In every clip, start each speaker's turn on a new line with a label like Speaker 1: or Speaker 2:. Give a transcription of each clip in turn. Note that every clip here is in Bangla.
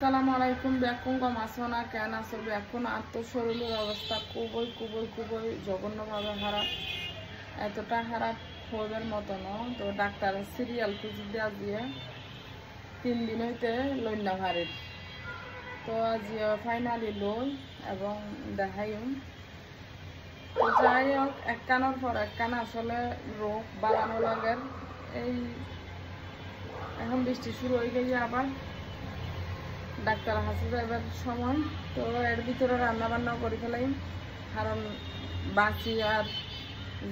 Speaker 1: আসসালামু আলাইকুম বেকুম কম আসো না কেন আসো এখন আর তো শরীরের অবস্থা খুবই জঘন্যভাবে খারাপ এতটা খারাপ হইবার মতো ন তো ডাক্তার সিরিয়াল খুঁজে দেওয়া দিয়ে 3 দিন হইতে লইনা ভারের তো আজ ফাইনালি লই এবং দেখাইম তো যাই হোক এক কানোর পর এক কান আসলে রোগ বাড়ানো লাগের এই এখন বৃষ্টি শুরু হয়ে গেছে আবার ডাক্তার হাসি যাইবার সময় তো এর ভিতরে রান্না বান্না করে ফেলাই কারণ বাঁচি আর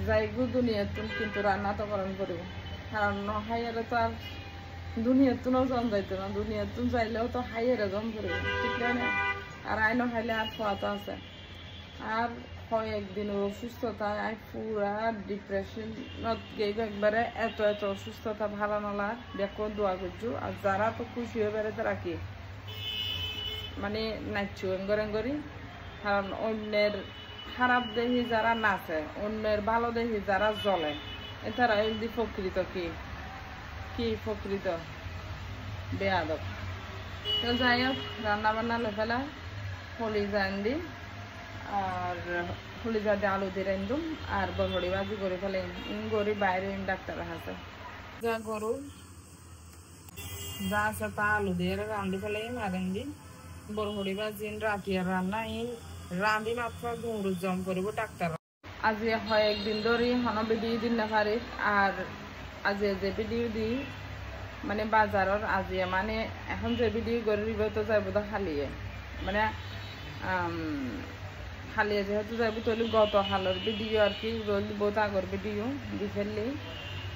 Speaker 1: যাইগু দুনিয়াতুন কিন্তু রান্না তো করেন করিব কারণ হাইয়ারে তো আর দুনিয়াতুনও জন যাইতো না দুনিয়াতুন যাইলেও তো হাইয়ারে জন করিব ঠিক না আর আইন খাইলে আর খোয়া তো আছে আর হয় একদিন অসুস্থতায় আই পুরা ডিপ্রেশনত গেইব একবারে এত অসুস্থতা ভালো নলার দেখো দোয়া করছু আর যারা তো খুশি হয়ে বেড়াতে রাখি মানে নাচু এঙ্গরি কারণ অন্যের খারাপ দেখি যারা নাচে অন্যের ভালো দেখি যারা জ্বলে এছাড়া এমনি প্রকৃত কি প্রকৃত বেয়াদব তো যাই হোক রান্না বান্না লেফেলা হলিজা আনদি আর হলিজা দিয়ে আলু দিয়ে রান্ধুম আর বড়ি ভাজি করে ফেলে গরি বাইরে ডাক্তার হাতে যা গরু যা আছে তা আলু দিয়ে রান্ধি ফেলে মারেন্দি বড়ি ভাজি রাতিয়ার রান্না রাঁধি মাত্র ঘুমরু জম করব ডাক্তার আজি হয় একদিন ধরে হন ভিডিও দিন না পারি আর আজি যে ভিডিও দি মানে বাজারের আজি মানে এখন যে ভিডিও গরিব তো যাইব তো খালিয়ে মানে খালিয়ে যেহেতু যাইব তাহলে গত হালের ভিডিও আর কি বহুত আগর ভিডিও দি ফেললি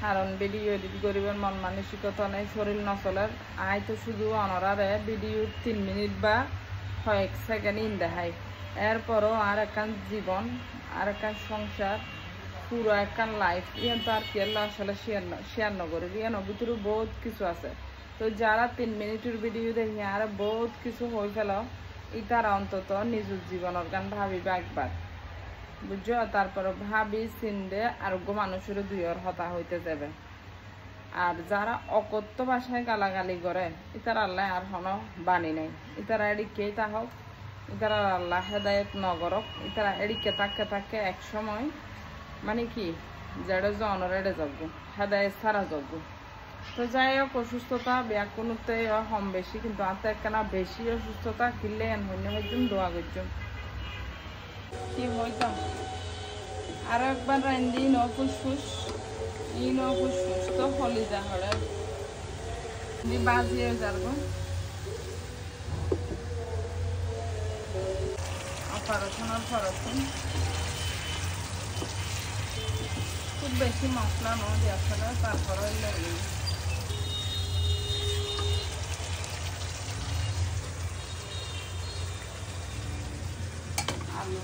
Speaker 1: কারণ ভিডিও এডিট করিবার মন মানসিকতা নেই শরীর নচলার আই তো শুধু অনরারে ভিডিও 3 মিনিট বা কয়েক সেকেন্ড ইন দেখাই এরপরও আর একখান জীবন আর একখান সংসার পুরো একখান লাইফ ইয়ান তো আর কি আসলে শেয়ার নগরি ইয়ান ভিতরে বহুত কিছু আছে তো যারা 3 মিনিটের ভিডিও দেখি আর বহুত কিছু হয়ে ফেল ইতারা অন্তত নিজের জীবনের গান ভাবিবা একবার বুঝছো তারপরে ভাবি চিন্তে আরোগ্য মানুষের দুইয়ের হতা হইতে যাবে আর যারা অকথ্য ভাষায় গালাগালি করে ইতারা আল্লাহ আর হনো বাণী নেই ইতারা এদিকেই তাহক ইতারা আল্লাহ হেদায়ত নগরক ইতারা এদিকে তাকে এক সময় মানে কি যেটা জনের এড়ে যাবো হেদায়ত ছাড়া যাবো তো যাই হোক অসুস্থতা ব্যাকুণতে কম বেশি কিন্তু আর তো একখানা বেশি অসুস্থতা কিনলে এন হইলে হইতুম দোয়া করছুম কি হইতাম আরো একবার রান্ধি ন ফুসফুস তো হলি যা হলে বাজিয়ে যাব অপারেশন খুব বেশি মশলা ন আসলে তারপরে আলু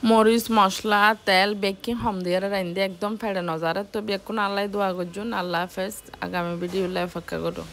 Speaker 1: মরিচ মশলা তেল বেকিং হম দিয়ে রান্ধি একদম ফেড়ে নজারে তো বেকুন আল্লাহ দোয়া করছুন আল্লাহ হাফেজ আগামী ভিডিও অপেক্ষা করো।